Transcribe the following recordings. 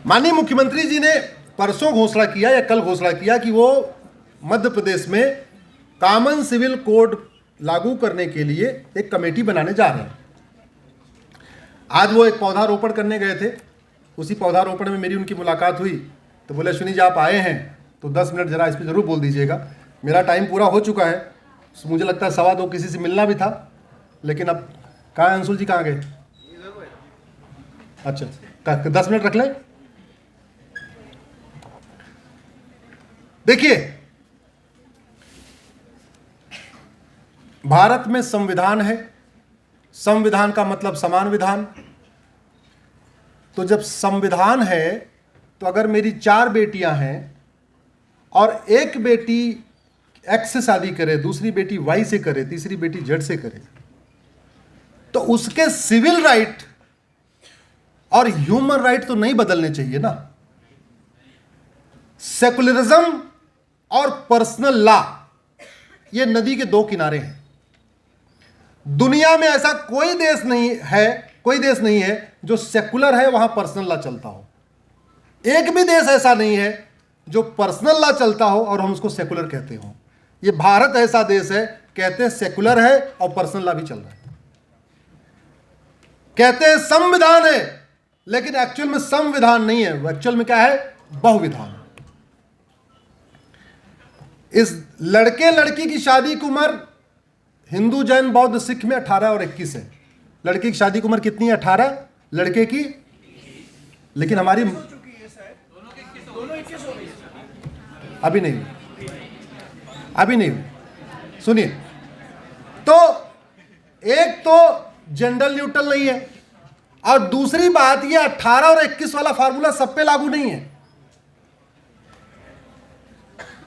माननीय मुख्यमंत्री जी ने परसों घोषणा किया या कल घोषणा किया कि वो मध्य प्रदेश में कॉमन सिविल कोड लागू करने के लिए एक कमेटी बनाने जा रहे हैं। आज वो एक पौधारोपण करने गए थे। उसी पौधारोपण में मेरी उनकी मुलाकात हुई तो बोले अश्विनी जी आप आए हैं तो 10 मिनट जरा इस पर ज़रूर बोल दीजिएगा। मेरा टाइम पूरा हो चुका है, मुझे लगता है 2:15 किसी से मिलना भी था, लेकिन अब कहाँ अंशुल जी कहाँ गए? अच्छा 10 मिनट रख लें। देखिए, भारत में संविधान है, संविधान का मतलब समान विधान। तो जब संविधान है तो अगर मेरी 4 बेटियां हैं और एक बेटी एक्स से शादी करे, दूसरी बेटी वाई से करे, तीसरी बेटी जेड से करे, तो उसके सिविल राइट और ह्यूमन राइट तो नहीं बदलने चाहिए ना। सेकुलरिज्म और पर्सनल लॉ ये नदी के 2 किनारे हैं। दुनिया में ऐसा कोई देश नहीं है जो सेकुलर है वहां पर्सनल लॉ चलता हो। एक भी देश ऐसा नहीं है जो पर्सनल लॉ चलता हो और हम उसको सेकुलर कहते हो। ये भारत ऐसा देश है, कहते हैं सेकुलर है और पर्सनल लॉ भी चल रहा है। कहते हैं संविधान है, लेकिन एक्चुअल में संविधान नहीं है, एक्चुअल में क्या है? बहुविधान। इस लड़के लड़की की शादी की उम्र हिंदू जैन बौद्ध सिख में 18 और 21 है। लड़की की शादी की उम्र कितनी है? 18, लड़के की, लेकिन हमारी अभी नहीं हुई। सुनिए, तो एक तो जेंडर न्यूट्रल नहीं है और दूसरी बात ये 18 और 21 वाला फार्मूला सब पे लागू नहीं है।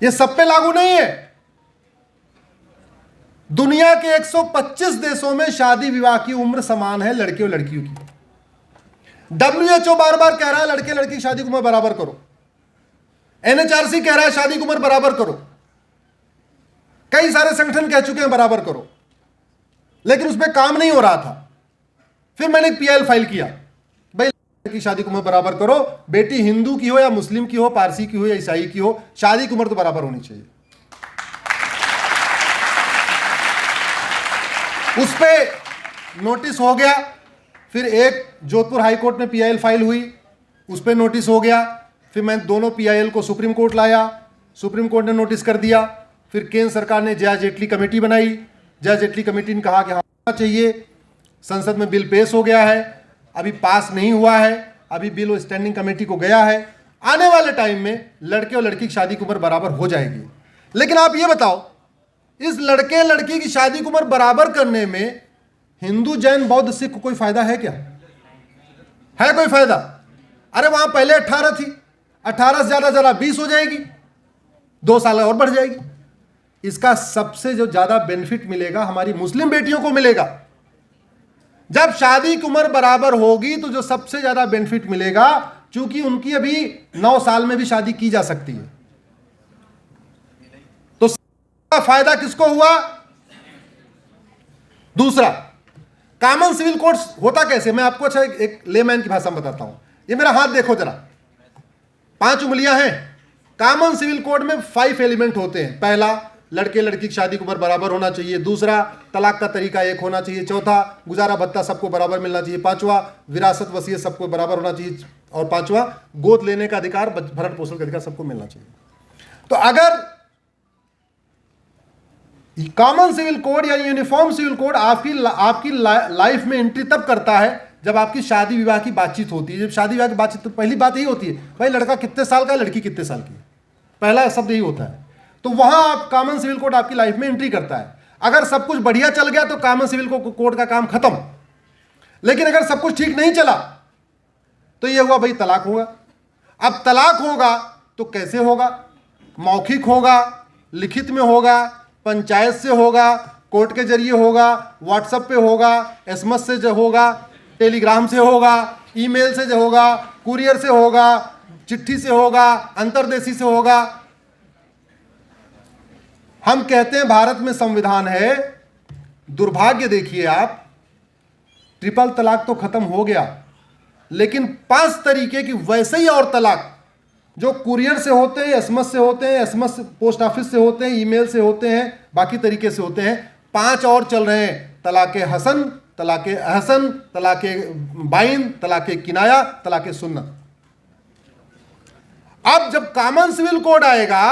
ये सब पे लागू नहीं है। दुनिया के 125 देशों में शादी विवाह की उम्र समान है लड़के और लड़कियों की। WHO बार बार कह रहा है लड़के लड़की की शादी की उम्र बराबर करो। NHRC कह रहा है शादी की उम्र बराबर करो। कई सारे संगठन कह चुके हैं बराबर करो, लेकिन उस पर काम नहीं हो रहा था। फिर मैंने एक PIL फाइल किया, भाई लड़की की शादी की उम्र बराबर करो। बेटी हिंदू की हो या मुस्लिम की हो, पारसी की हो या ईसाई की हो, शादी की उम्र तो बराबर होनी चाहिए। उस पे नोटिस हो गया। फिर एक जोधपुर हाई कोर्ट में PIL फाइल हुई, उस पे नोटिस हो गया। फिर मैं दोनों PIL को सुप्रीम कोर्ट लाया, सुप्रीम कोर्ट ने नोटिस कर दिया। फिर केंद्र सरकार ने जया जेटली कमेटी बनाई। जया जेटली कमेटी ने कहा कि हाँ होना चाहिए। संसद में बिल पेश हो गया है, अभी पास नहीं हुआ है, अभी बिल स्टैंडिंग कमेटी को गया है। आने वाले टाइम में लड़के और लड़की की शादी की उम्र बराबर हो जाएगी। लेकिन आप ये बताओ, इस लड़के लड़की की शादी की उम्र बराबर करने में हिंदू जैन बौद्ध सिख को कोई फायदा है क्या? है कोई फायदा? अरे वहां पहले 18 थी, 18 से ज्यादा 20 हो जाएगी, 2 साल और बढ़ जाएगी। इसका सबसे जो ज्यादा बेनिफिट मिलेगा हमारी मुस्लिम बेटियों को मिलेगा। जब शादी की उम्र बराबर होगी तो जो सबसे ज्यादा बेनिफिट मिलेगा, क्योंकि उनकी अभी 9 साल में भी शादी की जा सकती है, तो फायदा किसको हुआ? दूसरा, कॉमन सिविल कोड होता कैसे, मैं आपको अच्छा एक लेमैन की भाषा में बताता हूं। ये मेरा हाथ देखो जरा, 5 उंगलियां हैं। कॉमन सिविल कोड में 5 एलिमेंट होते हैं। पहला, लड़के लड़की की शादी की उम्र बराबर होना चाहिए। दूसरा, तलाक का तरीका एक होना चाहिए। चौथा, गुजारा भत्ता सबको बराबर मिलना चाहिए। 5वां, विरासत वसीयत सबको बराबर होना चाहिए। और 5वां, गोद लेने का अधिकार, भरण पोषण का अधिकार सबको मिलना चाहिए। तो अगर कॉमन सिविल कोड या यूनिफॉर्म सिविल कोड आपकी लाइफ में एंट्री तब करता है जब आपकी शादी विवाह की बातचीत होती है। जब शादी विवाह की बातचीत तो पहली बात यही होती है, भाई लड़का कितने साल का है, लड़की कितने साल की है, पहला शब्द यही होता है। तो वहां आप कॉमन सिविल कोड आपकी लाइफ में एंट्री करता है। अगर सब कुछ बढ़िया चल गया तो कॉमन सिविल कोड का काम खत्म। लेकिन अगर सब कुछ ठीक नहीं चला तो यह हुआ भाई तलाक होगा। अब तलाक होगा तो कैसे होगा? मौखिक होगा, लिखित में होगा, पंचायत से होगा, कोर्ट के जरिए होगा, व्हाट्सएप पे होगा, SMS से जो होगा, टेलीग्राम से होगा, ईमेल से जो होगा, कुरियर से होगा, चिट्ठी से होगा, अंतर्देशी से होगा। हम कहते हैं भारत में संविधान है, दुर्भाग्य देखिए आप, ट्रिपल तलाक तो खत्म हो गया, लेकिन 5 तरीके की वैसे ही और तलाक जो कुरियर से होते हैं, एसएमएस से होते हैं, एसएमएस पोस्ट ऑफिस से होते हैं, ईमेल से होते हैं, बाकी तरीके से होते हैं, 5 और चल रहे हैं। तलाक हसन, तलाक अहसन, तलाक बाइन, तलाक किनाया, तलाक सुन्नत। अब जब कॉमन सिविल कोड आएगा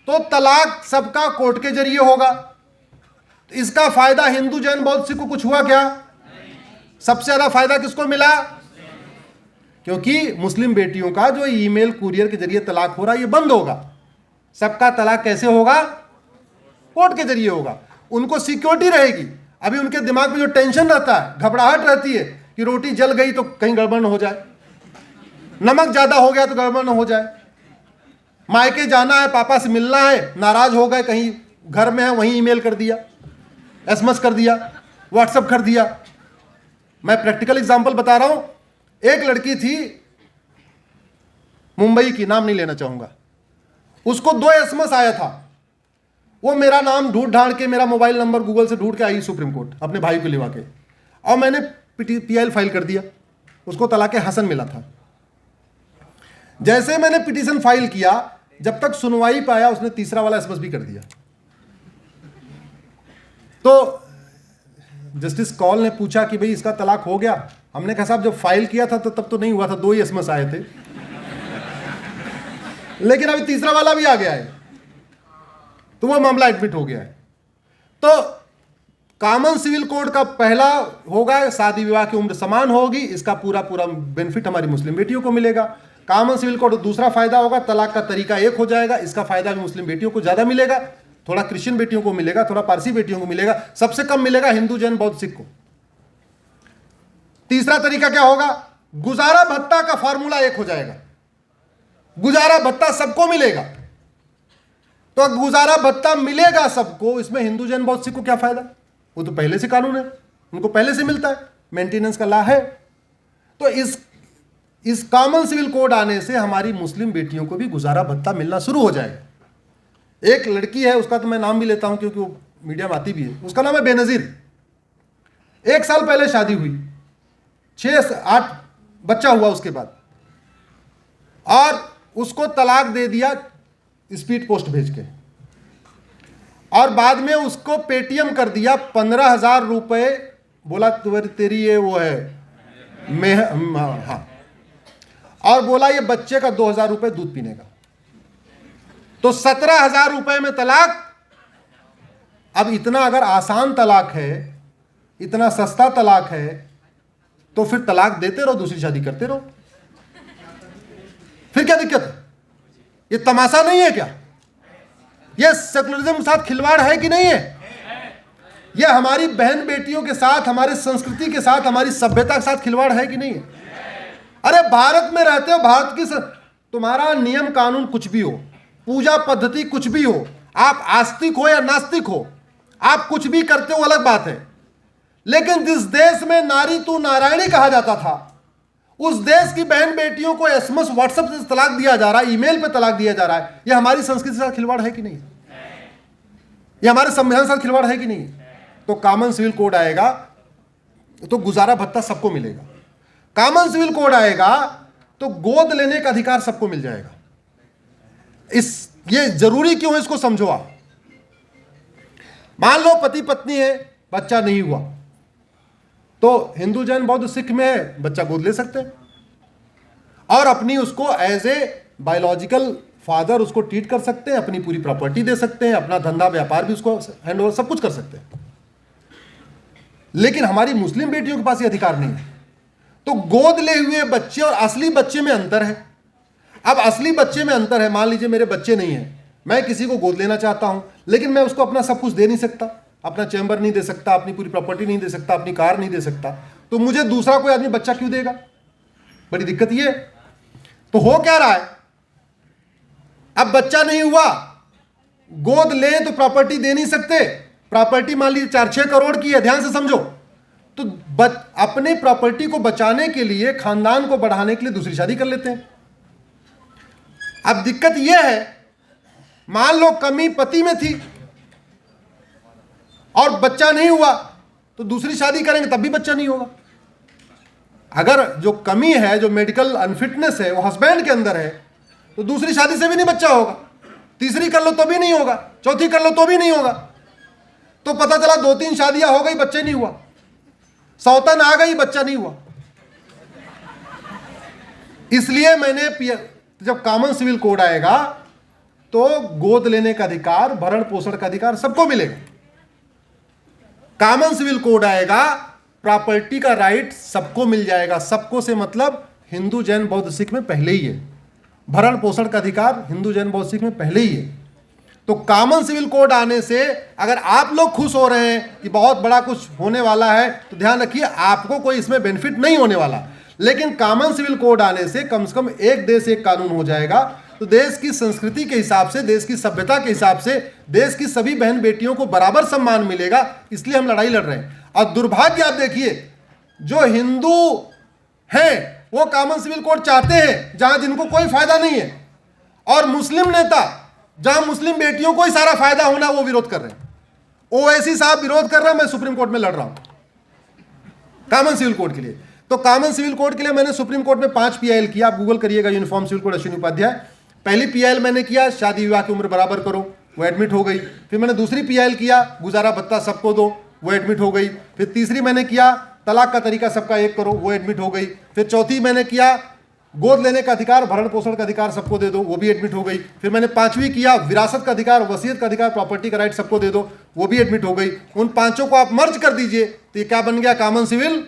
तो तलाक सबका कोर्ट के जरिए होगा। इसका फायदा हिंदू, जैन, बौद्ध, सिख को कुछ हुआ क्या? सबसे ज्यादा फायदा किसको मिला? क्योंकि मुस्लिम बेटियों का जो ईमेल कुरियर के जरिए तलाक हो रहा है ये बंद होगा। सबका तलाक कैसे होगा? कोर्ट के जरिए होगा। उनको सिक्योरिटी रहेगी। अभी उनके दिमाग में जो टेंशन रहता है, घबराहट रहती है कि रोटी जल गई तो कहीं गड़बड़ न हो जाए, नमक ज्यादा हो गया तो गड़बड़ न हो जाए, मायके जाना है, पापा से मिलना है, नाराज हो गए, कहीं घर में है वहीं ईमेल कर दिया, एसएमएस कर दिया, व्हाट्सएप कर दिया। मैं प्रैक्टिकल एग्जांपल बता रहा हूं। एक लड़की थी मुंबई की, नाम नहीं लेना चाहूंगा, उसको 2 एसएमएस आया था। वो मेरा नाम ढूंढ ढांड के, मेरा मोबाइल नंबर गूगल से ढूंढ के आई सुप्रीम कोर्ट अपने भाई को लिवा के, और मैंने पीआईएल फाइल कर दिया। उसको तलाक हसन मिला था। जैसे मैंने पिटीशन फाइल किया, जब तक सुनवाई पाया उसने तीसरा वाला एसएमएस भी कर दिया। तो जस्टिस कौल ने पूछा कि भाई इसका तलाक हो गया? हमने कहा साहब जब फाइल किया था तो तब तो नहीं हुआ था, 2 ही एसएमएस आए थे, लेकिन अभी तीसरा वाला भी आ गया है, तो वो मामला एडमिट हो गया है। तो कॉमन सिविल कोड का पहला होगा, शादी विवाह की उम्र समान होगी, इसका पूरा बेनिफिट हमारी मुस्लिम बेटियों को मिलेगा। कॉमन सिविल कोड दूसरा फायदा होगा, तलाक का तरीका एक हो जाएगा, इसका फायदा भी मुस्लिम बेटियों को ज्यादा मिलेगा, थोड़ा क्रिश्चियन बेटियों को मिलेगा, थोड़ा पारसी बेटियों को मिलेगा, सबसे कम मिलेगा हिंदू, जैन, बौद्ध, सिख को। तीसरा तरीका क्या होगा? गुजारा भत्ता का फॉर्मूला एक हो जाएगा, गुजारा भत्ता सबको मिलेगा। तो गुजारा भत्ता मिलेगा सबको, इसमें हिंदू, जैन, बौद्ध, सिख को क्या फायदा? वो तो पहले से कानून है, उनको पहले से मिलता है, मेंटेनेंस का लॉ है। तो इस कॉमन सिविल कोड आने से हमारी मुस्लिम बेटियों को भी गुजारा भत्ता मिलना शुरू हो जाएगा। एक लड़की है, उसका तो मैं नाम भी लेता हूं क्योंकि वो मीडिया में आती भी है, उसका नाम है बेनजीर। 1 साल पहले शादी हुई, 6 से 8 बच्चा हुआ उसके बाद, और उसको तलाक दे दिया स्पीड पोस्ट भेज के, और बाद में उसको पेटीएम कर दिया 15,000 रुपए। बोला तेरी ये वो है हाँ, और बोला ये बच्चे का 2,000 रुपए दूध पीने का। तो 17,000 रुपए में तलाक। अब इतना अगर आसान तलाक है, इतना सस्ता तलाक है, तो फिर तलाक देते रहो, दूसरी शादी करते रहो, फिर क्या दिक्कत है? ये तमाशा नहीं है क्या? ये सेकुलरिज्म के साथ खिलवाड़ है कि नहीं है? ये हमारी बहन बेटियों के साथ, हमारी संस्कृति के साथ, हमारी सभ्यता के साथ खिलवाड़ है कि नहीं है? अरे भारत में रहते हो, भारत की तुम्हारा नियम कानून कुछ भी हो, पूजा पद्धति कुछ भी हो, आप आस्तिक हो या नास्तिक हो, आप कुछ भी करते हो अलग बात है, लेकिन जिस देश में नारी तू नारायणी कहा जाता था, उस देश की बहन बेटियों को एसएमएस व्हाट्सएप से तलाक दिया जा रहा है, ईमेल पे तलाक दिया जा रहा है। यह हमारी संस्कृति के साथ खिलवाड़ है कि नहीं? यह हमारे संविधान के साथ खिलवाड़ है कि नहीं? तो कॉमन सिविल कोड आएगा तो गुजारा भत्ता सबको मिलेगा। कॉमन सिविल कोड आएगा तो गोद लेने का अधिकार सबको मिल जाएगा। ये जरूरी क्यों है, इसको समझो आप। मान लो पति पत्नी है, बच्चा नहीं हुआ, तो हिंदू, जैन, बौद्ध, सिख में है, बच्चा गोद ले सकते हैं, और अपनी उसको एज ए बायोलॉजिकल फादर उसको ट्रीट कर सकते हैं, अपनी पूरी प्रॉपर्टी दे सकते हैं, अपना धंधा व्यापार भी उसको हैंड ओवर, सब कुछ कर सकते हैं। लेकिन हमारी मुस्लिम बेटियों के पास ये अधिकार नहीं है। तो गोद ले हुए बच्चे और असली बच्चे में अंतर है। अब असली बच्चे में अंतर है, मान लीजिए मेरे बच्चे नहीं है, मैं किसी को गोद लेना चाहता हूं, लेकिन मैं उसको अपना सब कुछ दे नहीं सकता, अपना चैम्बर नहीं दे सकता, अपनी पूरी प्रॉपर्टी नहीं दे सकता, अपनी कार नहीं दे सकता, तो मुझे दूसरा कोई आदमी बच्चा क्यों देगा? बड़ी दिक्कत ये। तो हो क्या रहा है, अब बच्चा नहीं हुआ, गोद ले तो प्रॉपर्टी दे नहीं सकते, प्रॉपर्टी मान लीजिए 4-6 करोड़ की है, ध्यान से समझो, तो अपने प्रॉपर्टी को बचाने के लिए, खानदान को बढ़ाने के लिए दूसरी शादी कर लेते हैं। अब दिक्कत यह है, मान लो कमी पति में थी और बच्चा नहीं हुआ, तो दूसरी शादी करेंगे तब भी बच्चा नहीं होगा। अगर जो कमी है, जो मेडिकल अनफिटनेस है, वो हस्बैंड के अंदर है, तो दूसरी शादी से भी नहीं बच्चा होगा, तीसरी कर लो तो भी नहीं होगा, चौथी कर लो तो भी नहीं होगा। तो पता चला 2-3 शादियां हो गई, बच्चे नहीं हुआ, सौतन आ गई, बच्चा नहीं हुआ। इसलिए मैंने जब कॉमन सिविल कोड आएगा तो गोद लेने का अधिकार, भरण पोषण का अधिकार सबको मिलेगा। कॉमन सिविल कोड आएगा, प्रॉपर्टी का राइट सबको मिल जाएगा। सबको से मतलब हिंदू, जैन, बौद्ध, सिख में पहले ही है। भरण पोषण का अधिकार हिंदू, जैन, बौद्ध, सिख में पहले ही है। तो कॉमन सिविल कोड आने से अगर आप लोग खुश हो रहे हैं कि बहुत बड़ा कुछ होने वाला है, तो ध्यान रखिए आपको कोई इसमें बेनिफिट नहीं होने वाला। लेकिन कॉमन सिविल कोड आने से कम एक देश एक कानून हो जाएगा। तो देश की संस्कृति के हिसाब से, देश की सभ्यता के हिसाब से देश की सभी बहन बेटियों को बराबर सम्मान मिलेगा। इसलिए हम लड़ाई लड़ रहे हैं। और दुर्भाग्य आप देखिए, जो हिंदू हैं वो कॉमन सिविल कोड चाहते हैं जहां जिनको कोई फायदा नहीं है, और मुस्लिम नेता जहां मुस्लिम बेटियों को ही सारा फायदा होना, वो विरोध कर रहे हैं। ओवैसी साहब विरोध कर रहे हैं, मैं सुप्रीम कोर्ट में लड़ रहा हूं कॉमन सिविल कोड के लिए। तो कॉमन सिविल कोड के लिए मैंने सुप्रीम कोर्ट में 5 PIL किया। आप गूगल करिएगा, uniform civil code Ashwini Upadhyay. पहली PIL मैंने किया, शादी विवाह की उम्र बराबर करो, वो एडमिट हो गई। फिर मैंने दूसरी PIL किया, गुजारा भत्ता सबको दो, वो एडमिट हो गई। फिर तीसरी मैंने किया, तलाक का तरीका सबका एक करो, वो एडमिट हो गई। फिर चौथी मैंने किया, गोद लेने का अधिकार, भरण पोषण का अधिकार सबको दे दो, वो भी एडमिट हो गई। फिर मैंने 5वीं किया, विरासत का अधिकार, वसीयत का अधिकार, प्रॉपर्टी का राइट सबको दे दो, वो भी एडमिट हो गई। उन 5 को आप मर्ज कर दीजिए तो ये क्या बन गया? Common civil.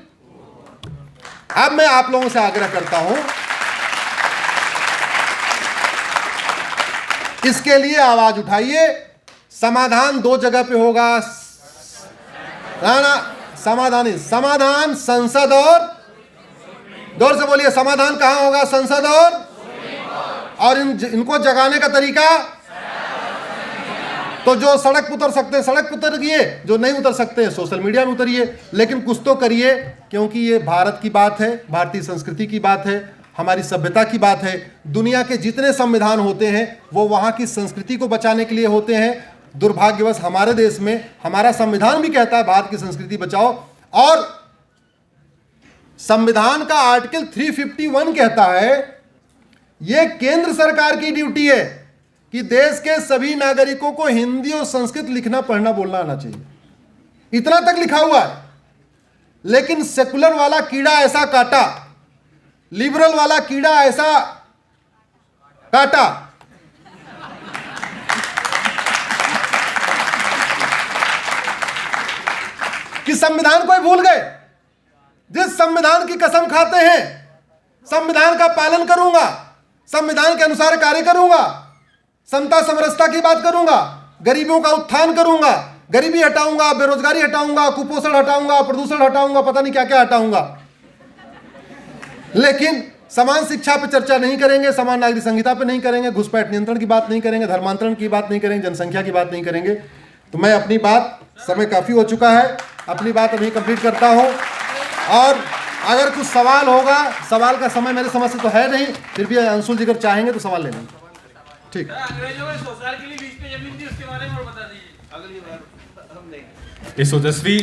अब मैं आप लोगों से आग्रह करता हूं, इसके लिए आवाज उठाइए। समाधान 2 जगह पे होगा, ना समाधान संसद और, जोर से बोलिए, समाधान कहां होगा? संसद और इनको जगाने का तरीका, तो जो सड़क पर उतर सकते हैं सड़क पर उतरिए, जो नहीं उतर सकते हैं सोशल मीडिया में उतरिए, लेकिन कुछ तो करिए, क्योंकि ये भारत की बात है, भारतीय संस्कृति की बात है, हमारी सभ्यता की बात है। दुनिया के जितने संविधान होते हैं वो वहां की संस्कृति को बचाने के लिए होते हैं। दुर्भाग्यवश हमारे देश में हमारा संविधान भी कहता है भारत की संस्कृति बचाओ, और संविधान का आर्टिकल 351 कहता है यह केंद्र सरकार की ड्यूटी है कि देश के सभी नागरिकों को हिंदी और संस्कृत लिखना, पढ़ना, बोलना आना चाहिए। इतना तक लिखा हुआ है। लेकिन सेकुलर वाला कीड़ा ऐसा काटा, लिबरल वाला कीड़ा ऐसा काटा कि संविधान को ही भूल गए। जिस संविधान की कसम खाते हैं, संविधान का पालन करूंगा, संविधान के अनुसार कार्य करूंगा, समता समरसता की बात करूंगा, गरीबों का उत्थान करूंगा, गरीबी हटाऊंगा, बेरोजगारी हटाऊंगा, कुपोषण हटाऊंगा, प्रदूषण हटाऊंगा, पता नहीं क्या क्या हटाऊंगा। लेकिन समान शिक्षा पे चर्चा नहीं करेंगे, समान नागरिक संहिता पे नहीं करेंगे, घुसपैठ नियंत्रण की बात नहीं करेंगे, धर्मांतरण की बात नहीं करेंगे, जनसंख्या की बात नहीं करेंगे। तो मैं अपनी बात, समय काफी हो चुका है, अपनी बात अभी कंप्लीट करता हूं। और अगर कुछ सवाल होगा, सवाल का समय मेरे समझ से तो है नहीं, फिर भी अंशुल जी अगर चाहेंगे तो सवाल ले लेंगे। ठीक। इस ओजस्वी